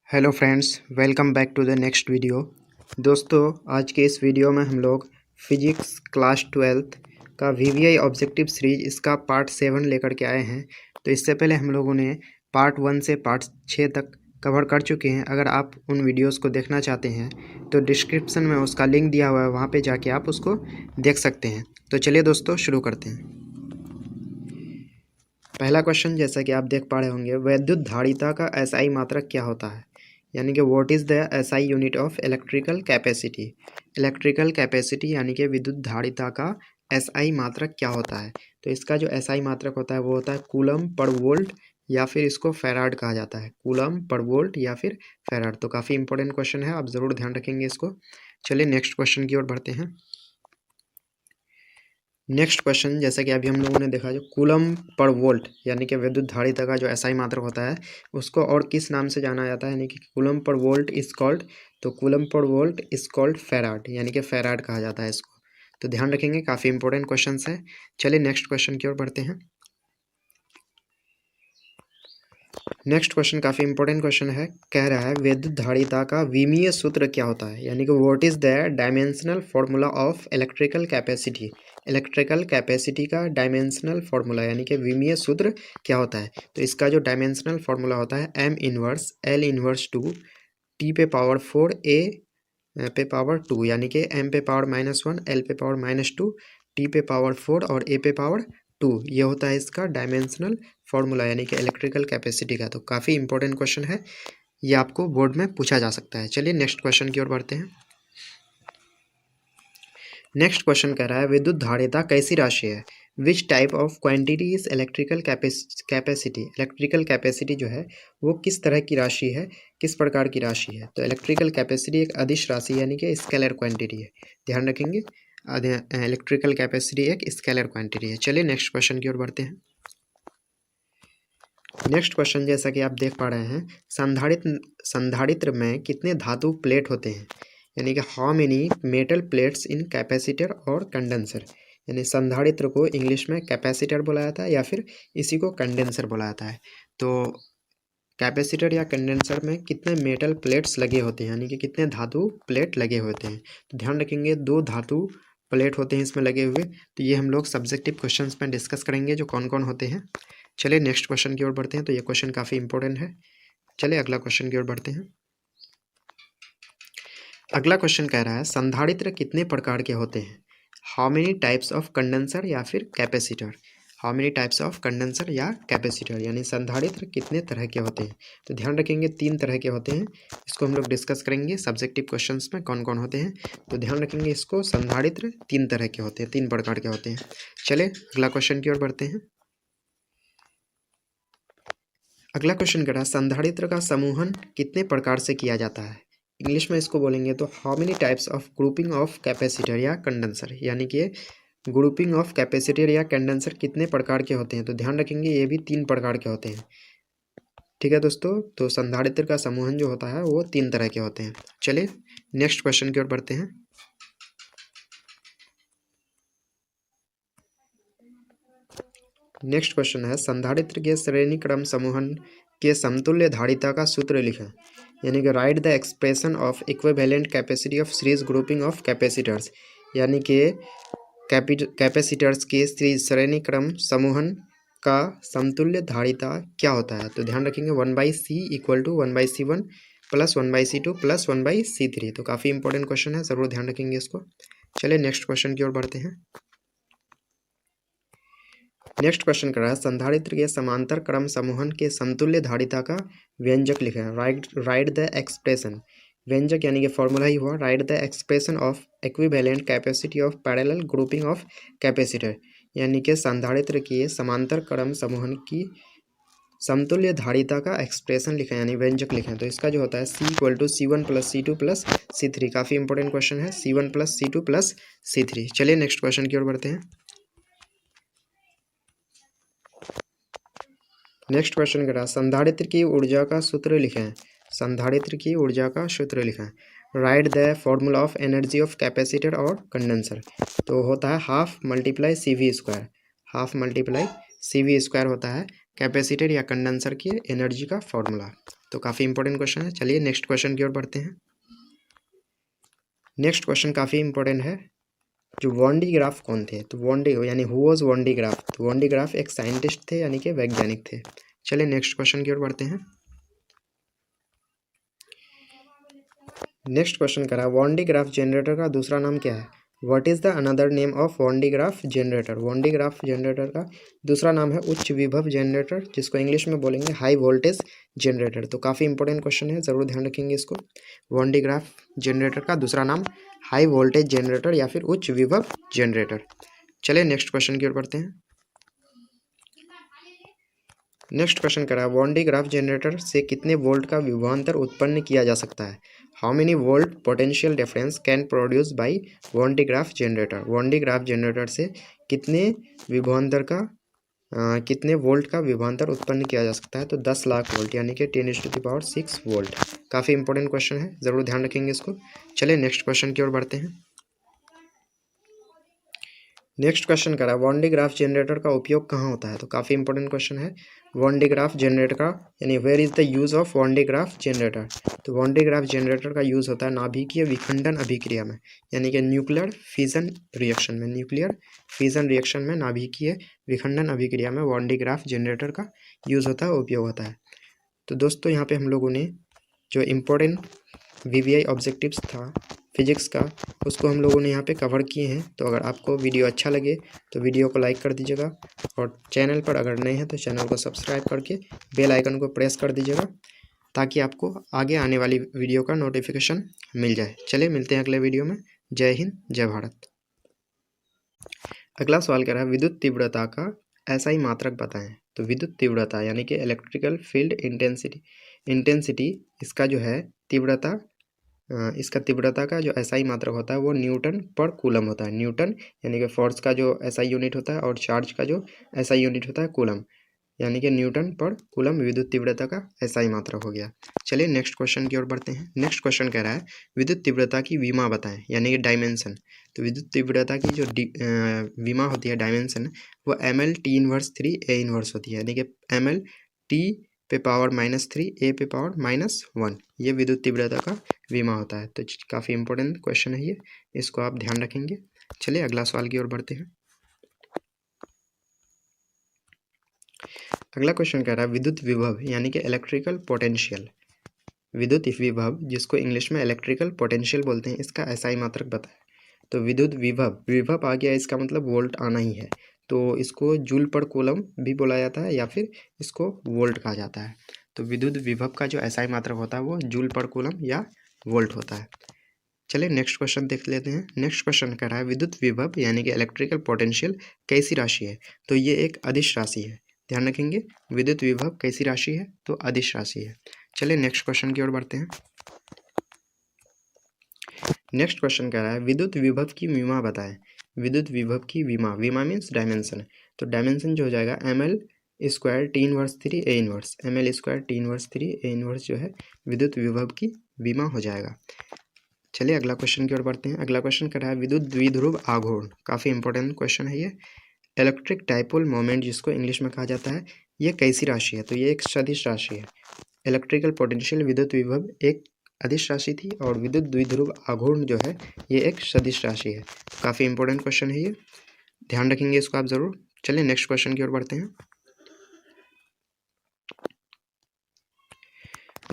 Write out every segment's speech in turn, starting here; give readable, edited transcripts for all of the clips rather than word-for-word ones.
Hello friends, welcome back to the next video. दोस्तों, आज के इस वीडियो में हम लोग फिजिक्स क्लास 12th का वीवीआई ऑब्जेक्टिव सीरीज इसका पार्ट 7 लेकर के आए हैं। तो इससे पहले हम लोगों ने पार्ट 1 से पार्ट 6 तक कवर कर चुके हैं। अगर आप उन वीडियोस को देखना चाहते हैं तो डिस्क्रिप्शन में उसका लिंक दिया हुआ है, वहाँ पे जाके आप उसको देख सकते हैं। तो चलिए दोस्तों, शुरू करते हैं। पहला क्वेश्चन, जैसा कि आप देख पा रहे होंगे, वैद्युत धारिता का एसआई मात्रक क्या होता है, यानी कि what is the SI unit of electrical capacity. Electrical capacity यानी कि विद्युत धारिता का एसआई मात्रक क्या होता है। तो इसका जो एसआई मात्रक होता है वो होता है कूलम पर वोल्ट, या फिर इसको फैराड कहा जाता है। कूलम पर वोल्ट या फिर फैराड। तो काफ़ी इंपॉर्टेंट क्वेश्चन है, आप ज़रूर ध्यान रखेंगे इसको। चलिए नेक्स्ट क्वेश्चन की ओर बढ़ते हैं। नेक्स्ट क्वेश्चन, जैसा कि अभी हम लोगों ने देखा, जो कूलम पर वोल्ट यानी कि विद्युत धारिता का जो एसआई मात्रक होता है उसको और किस नाम से जाना जाता है, यानी कि coulomb per volt is called, तो coulomb per volt is called farad, यानी कि फैराड कहा जाता है इसको। तो ध्यान रखेंगे, काफ़ी इंपॉर्टेंट क्वेश्चन है। चलिए नेक्स्ट क्वेश्चन की ओर बढ़ते हैं। नेक्स्ट क्वेश्चन काफ़ी इंपॉर्टेंट क्वेश्चन है। कह रहा है विद्युत धारिता का विमीय सूत्र क्या होता है, यानी कि what is the dimensional formula of electrical capacity. Electrical capacity का डायमेंशनल फार्मूला यानी कि विमीय सूत्र क्या होता है। तो इसका जो डायमेंशनल फार्मूला होता है M inverse L inverse two T पे पावर 4 ए पे पावर 2, यानी कि एम पे पावर -1 एल पे पावर -2 टी पे पावर 4 और ए पे पावर 2। ये होता है इसका डायमेंशनल फार्मूला यानी कि इलेक्ट्रिकल कैपेसिटी का। तो काफ़ी इंपॉर्टेंट क्वेश्चन है, ये आपको बोर्ड में पूछा जा सकता है। चलिए नेक्स्ट क्वेश्चन की ओर बढ़ते हैं। नेक्स्ट क्वेश्चन कह रहा है विद्युत धारिता कैसी राशि है। Which type of quantity is electrical capacity. Electrical capacity जो है वो किस तरह की राशि है, किस प्रकार की राशि है। तो इलेक्ट्रिकल कैपेसिटी एक अदिश राशि यानी कि स्केलर क्वांटिटी है, ध्यान रखेंगे। इलेक्ट्रिकल कैपेसिटी एक स्केलर क्वांटिटी है। चलिए नेक्स्ट क्वेश्चन की ओर बढ़ते हैं। नेक्स्ट क्वेश्चन, जैसा कि आप देख पा रहे हैं, संधारित्र में कितने धातु प्लेट होते हैं, यानी कि how many metal plates in capacitor और कंडेंसर। यानी संधारित्र को इंग्लिश में कैपेसिटर बोला जाता है या फिर इसी को कंडेंसर बोला जाता है। तो कैपेसिटर या कंडेंसर में कितने मेटल प्लेट्स लगे होते हैं, यानी कि कितने धातु प्लेट लगे होते हैं। तो ध्यान रखेंगे, 2 धातु प्लेट होते हैं इसमें लगे हुए। तो ये हम लोग सब्जेक्टिव क्वेश्चंस में डिस्कस करेंगे जो कौन कौन होते हैं। चलिए नेक्स्ट क्वेश्चन की ओर बढ़ते हैं। तो ये क्वेश्चन काफ़ी इंपॉर्टेंट है। चलिए अगला क्वेश्चन की ओर बढ़ते हैं। अगला क्वेश्चन कह रहा है संधारित्र कितने प्रकार के होते हैं। How many types of condenser या फिर capacitor. How many types of condenser या कैपेसिटर, यानी संधारित्र कितने तरह के होते हैं। तो ध्यान रखेंगे 3 तरह के होते हैं। इसको हम लोग डिस्कस करेंगे सब्जेक्टिव क्वेश्चंस में कौन कौन होते हैं। तो ध्यान रखेंगे इसको, संधारित्र 3 तरह के होते हैं, 3 प्रकार के होते हैं। चले अगला क्वेश्चन की ओर बढ़ते हैं। अगला क्वेश्चन कह रहा है संधारित्र का समूहन कितने प्रकार से किया जाता है। इंग्लिश में इसको बोलेंगे तो how many types of grouping of capacitor या कंडेंसर, यानी कि ग्रुपिंग ऑफ कैपेसिटर या कंडेंसर कितने प्रकार के होते हैं। तो ध्यान रखेंगे ये भी 3 प्रकार के होते हैं। ठीक है दोस्तों, तो संधारित्र का समूहन जो होता है वो 3 तरह के होते हैं। चलिए नेक्स्ट क्वेश्चन की ओर बढ़ते हैं। नेक्स्ट क्वेश्चन है संधारित्र के श्रेणी क्रम समूहन के समतुल्य धारिता का सूत्र लिखें, यानी कि right the expression of equivalent capacity of series grouping of capacitors, यानी कि कैपेसिटर्स के श्रेणी क्रम समूहन का समतुल्य धारिता क्या होता है। तो ध्यान रखेंगे 1/c equal to 1/c1 plus 1/c2 plus 1/c3। तो काफ़ी इंपॉर्टेंट क्वेश्चन है, ज़रूर ध्यान रखेंगे इसको। चलिए नेक्स्ट क्वेश्चन की ओर बढ़ते हैं। नेक्स्ट क्वेश्चन कर रहा है संधारित्र के समांतर क्रम समूहन के समतुल्य धारिता का व्यंजक लिखें। राइट द एक्सप्रेशन, व्यंजक यानी कि फॉर्मूला ही हुआ, right the expression of equivalent capacity of parallel grouping of capacitor, यानी कि संधारित्र के समांतर क्रम समूहन की समतुल्य धारिता का एक्सप्रेशन लिखें, यानी व्यंजक लिखें। तो इसका जो होता है C equal to C1 plus C2 plus C3। काफ़ी इंपॉर्टेंट क्वेश्चन है, C1 plus C2 plus C3। चलिए नेक्स्ट क्वेश्चन की ओर बढ़ते हैं। नेक्स्ट क्वेश्चन कह रहा है संधारित्र की ऊर्जा का सूत्र लिखें। संधारित्र की ऊर्जा का सूत्र लिखें। Right the formula of energy of capacitor और कंडेंसर। तो होता है half multiply CV square, half multiply CV square होता है कैपेसिटर या कंडेंसर की एनर्जी का फॉर्मूला। तो काफ़ी इंपॉर्टेंट क्वेश्चन है। चलिए नेक्स्ट क्वेश्चन की ओर बढ़ते हैं। नेक्स्ट क्वेश्चन काफ़ी इंपॉर्टेंट है। जो वॉन डी ग्राफ कौन थे? तो वॉन डी यानी who was Van de Graaff? तो वॉन डी ग्राफ एक साइंटिस्ट थे, यानी कि वैज्ञानिक थे। चलिए नेक्स्ट क्वेश्चन की ओर बढ़ते हैं। नेक्स्ट क्वेश्चन करा वॉन डी ग्राफ जनरेटर का दूसरा नाम क्या है? What is the another name of Van de Graaff generator? Van de Graaff generator का दूसरा नाम है उच्च विभव जनरेटर, जिसको इंग्लिश में बोलेंगे हाई वोल्टेज जनरेटर। तो काफ़ी इंपॉर्टेंट क्वेश्चन है, ज़रूर ध्यान रखेंगे इसको। वॉन डी ग्राफ जनरेटर का दूसरा नाम हाई वोल्टेज जनरेटर या फिर उच्च विभव जनरेटर। चलिए नेक्स्ट क्वेश्चन की ओर बढ़ते हैं। नेक्स्ट क्वेश्चन करा वॉन डी ग्राफ जनरेटर से कितने वोल्ट का विभवांतर उत्पन्न किया जा सकता है? How many volt potential difference can produce by Van de Graaff generator? Van de Graaff generator से कितने विभवांतर का कितने वोल्ट का विभवांतर उत्पन्न किया जा सकता है? तो 10 लाख वोल्ट, यानी कि 10⁻6 वोल्ट। काफ़ी इंपॉर्टेंट क्वेश्चन है, ज़रूर ध्यान रखेंगे इसको। चलिए नेक्स्ट क्वेश्चन की ओर बढ़ते हैं। नेक्स्ट क्वेश्चन करा वॉन डी ग्राफ जनरेटर का उपयोग कहाँ होता है? तो काफ़ी इंपॉर्टेंट क्वेश्चन है। वॉन डी ग्राफ जनरेटर का यानी where is the use of Van de Graaff generator? तो वॉन डी ग्राफ जनरेटर का यूज़ होता है नाभिकीय विखंडन अभिक्रिया में, यानी कि न्यूक्लियर फिजन रिएक्शन में। न्यूक्लियर फिजन रिएक्शन में नाभिकीय विखंडन अभिक्रिया में वॉन डी ग्राफ जनरेटर का यूज़ होता है, उपयोग होता है। तो दोस्तों यहाँ पे हम लोगों ने जो इम्पोर्टेंट VVI ऑब्जेक्टिव्स था फिजिक्स का, उसको हम लोगों ने यहाँ पे कवर किए हैं। तो अगर आपको वीडियो अच्छा लगे तो वीडियो को लाइक कर दीजिएगा, और चैनल पर अगर नए हैं तो चैनल को सब्सक्राइब करके बेल आइकन को प्रेस कर दीजिएगा, ताकि आपको आगे आने वाली वीडियो का नोटिफिकेशन मिल जाए। चलिए मिलते हैं अगले वीडियो में। जय हिंद, जय भारत। अगला सवाल कह रहा है विद्युत तीव्रता का SI मात्रक बताएं। तो विद्युत तीव्रता यानी कि इलेक्ट्रिकल फील्ड इंटेंसिटी इसका जो है तीव्रता, इसका तीव्रता का जो SI मात्रक होता है वो न्यूटन पर कूलम होता है। न्यूटन यानी कि फोर्स का जो SI यूनिट होता है, और चार्ज का जो SI यूनिट होता है कूलम, यानी कि न्यूटन पर कूलम विद्युत तीव्रता का SI मात्रक हो गया। चलिए नेक्स्ट क्वेश्चन की ओर बढ़ते हैं। नेक्स्ट क्वेश्चन कह रहा है विद्युत तीव्रता की विमा बताएं, यानी कि डायमेंशन। तो विद्युत तीव्रता की जो विमा होती है, डायमेंशन, वो mL/T⁻3 A 1 होती है, यानी कि mL/T पे पावर -3 A पे पावर -1, ये विद्युत तीव्रता का विमा होता है। तो काफ़ी इंपॉर्टेंट क्वेश्चन है ये, इसको आप ध्यान रखेंगे। चलिए अगला सवाल की ओर बढ़ते हैं। अगला क्वेश्चन कह रहा है विद्युत विभव यानी कि इलेक्ट्रिकल पोटेंशियल। विद्युत विभव जिसको इंग्लिश में इलेक्ट्रिकल पोटेंशियल बोलते हैं, इसका SI मात्रक बताएं। तो विद्युत विभव आ गया, इसका मतलब वोल्ट आना ही है। तो इसको जूल पर कूलम भी बोला जाता है, या फिर इसको वोल्ट कहा जाता है। तो विद्युत विभव का जो SI मात्रक होता है वो जूल पर कूलम या वोल्ट होता है। चलिए नेक्स्ट क्वेश्चन देख लेते हैं। नेक्स्ट क्वेश्चन कह रहा है विद्युत विभव यानी कि इलेक्ट्रिकल पोटेंशियल कैसी राशि है? तो ये एक अदिश राशि है, ध्यान रखेंगे। विद्युत विभव कैसी राशि है? तो अदिश राशि है। चलिए नेक्स्ट क्वेश्चन की ओर बढ़ते हैं। नेक्स्ट क्वेश्चन कह रहा है विद्युत विभव की विमा बताएं। विद्युत विभव की विमा, विमा मीन्स डायमेंशन। तो डायमेंशन जो हो जाएगा mL²T⁻3 A 1, mL²T⁻3 A 1 जो है विद्युत विभव की विमा हो जाएगा। चलिए अगला क्वेश्चन की ओर बढ़ते हैं। अगला क्वेश्चन कर रहा है विद्युत द्विध्रुव आघूर्ण, काफ़ी इंपॉर्टेंट क्वेश्चन है ये। इलेक्ट्रिक डाइपोल मोमेंट जिसको इंग्लिश में कहा जाता है, ये कैसी राशि है? तो ये एक सदिश राशि है। इलेक्ट्रिकल पोटेंशियल विद्युत विभव एक अदिश राशि थी, और विद्युत द्विध्रुव आघूर्ण जो है ये एक सदिश राशि है। तो काफ़ी इंपॉर्टेंट क्वेश्चन है ये, ध्यान रखेंगे इसको आप ज़रूर। चलिए नेक्स्ट क्वेश्चन की ओर बढ़ते हैं।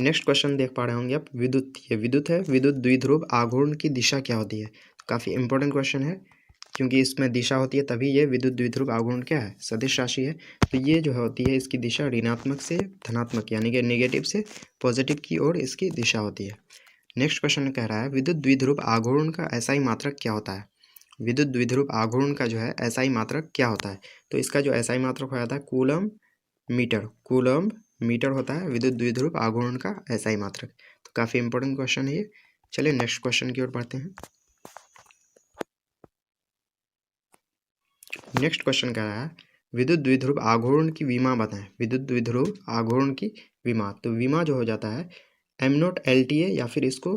नेक्स्ट क्वेश्चन देख पा रहे होंगे आप, विद्युत, ये विद्युत है, विद्युत द्विध्रुव आघूर्ण की दिशा क्या होती है? तो काफ़ी इंपॉर्टेंट क्वेश्चन है, क्योंकि इसमें दिशा होती है, तभी ये विद्युत द्विध्रुव आघूर्ण क्या है? सदिश राशि है। तो ये जो होती है इसकी दिशा ऋणात्मक से धनात्मक, यानी कि नेगेटिव से पॉजिटिव की ओर इसकी दिशा होती है। नेक्स्ट क्वेश्चन कह रहा है विद्युत द्विध्रुव आघूर्ण का SI मात्रक क्या होता है? विद्युत द्विध्रुव आघूर्ण का जो है SI मात्रक क्या होता है? तो इसका जो SI मात्रक हो जाता है कूलम मीटर होता है विद्युत द्विध्रुव आघूर्ण का SI मात्रक। तो काफ़ी इंपॉर्टेंट क्वेश्चन है ये। चलिए नेक्स्ट क्वेश्चन की ओर बढ़ते हैं। नेक्स्ट क्वेश्चन कह रहा है विद्युत द्विध्रुव आघूर्ण की विमा बताएं। विद्युत द्विध्रुव आघूर्ण की विमा, तो विमा जो हो जाता है m0LTA, या फिर इसको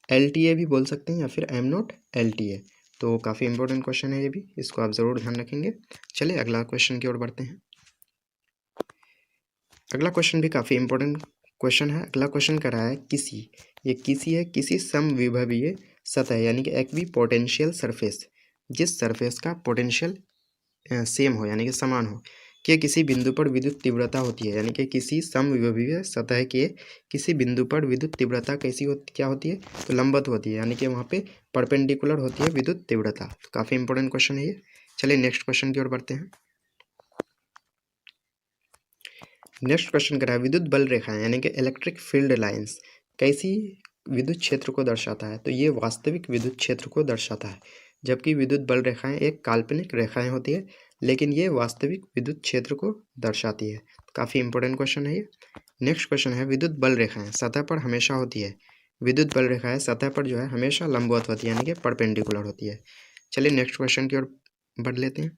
LTA भी बोल सकते हैं, या फिर m0LTA। तो काफ़ी इंपॉर्टेंट क्वेश्चन है ये भी, इसको आप ज़रूर ध्यान रखेंगे। चलिए अगला क्वेश्चन की ओर बढ़ते हैं। अगला क्वेश्चन भी काफ़ी इंपॉर्टेंट क्वेश्चन है, अगला क्वेश्चन कर रहा है किसी, ये किसी है, किसी समविभवीय सतह यानी कि एक्वी पोटेंशियल सरफेस, जिस सरफेस का पोटेंशियल सेम हो यानी कि समान हो, कि किसी बिंदु पर विद्युत तीव्रता होती है, यानी कि किसी समविभवीय सतह के किसी बिंदु पर विद्युत तीव्रता कैसी होती, क्या होती है, तो लंबवत होती है, यानी कि वहाँ पे परपेंडिकुलर होती है विद्युत तीव्रता। तो काफ़ी इंपॉर्टेंट क्वेश्चन है ये। चलिए नेक्स्ट क्वेश्चन की ओर बढ़ते हैं। नेक्स्ट क्वेश्चन करा है विद्युत बल रेखाएं यानी कि इलेक्ट्रिक फील्ड लाइंस कैसी विद्युत क्षेत्र को दर्शाता है, तो ये वास्तविक विद्युत क्षेत्र को दर्शाता है, जबकि विद्युत बल रेखाएं एक काल्पनिक रेखाएं होती है, लेकिन ये वास्तविक विद्युत क्षेत्र को दर्शाती है। काफ़ी इंपॉर्टेंट क्वेश्चन है ये। नेक्स्ट क्वेश्चन है विद्युत बल रेखाएं सतह पर हमेशा होती है, विद्युत बल रेखाएं सतह पर जो है हमेशा लंबवत होती है, यानी कि परपेंडिकुलर होती है। चलिए नेक्स्ट क्वेश्चन की ओर बढ़ लेते हैं।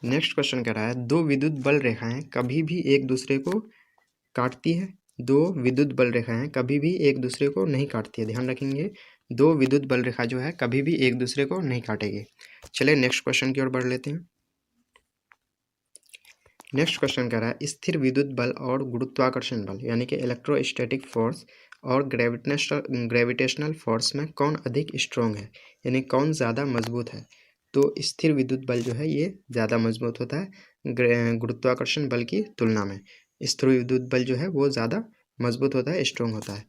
नेक्स्ट क्वेश्चन कह रहा है दो विद्युत बल रेखाएं कभी भी एक दूसरे को काटती है, दो विद्युत बल रेखाएं कभी भी एक दूसरे को नहीं काटती है, ध्यान रखेंगे, दो विद्युत बल रेखा जो है कभी भी एक दूसरे को नहीं काटेगी। चलिए नेक्स्ट क्वेश्चन की ओर बढ़ लेते हैं। नेक्स्ट क्वेश्चन कह रहा है स्थिर विद्युत बल और गुरुत्वाकर्षण बल यानी कि इलेक्ट्रोस्टैटिक फोर्स और ग्रेविटेशनल फोर्स में कौन अधिक स्ट्रॉन्ग है, यानी कौन ज़्यादा मजबूत है। तो स्थिर विद्युत बल जो है ये ज़्यादा मजबूत होता है गुरुत्वाकर्षण बल की तुलना में। स्थिर विद्युत बल जो है वो ज़्यादा मजबूत होता है, स्ट्रॉन्ग होता है।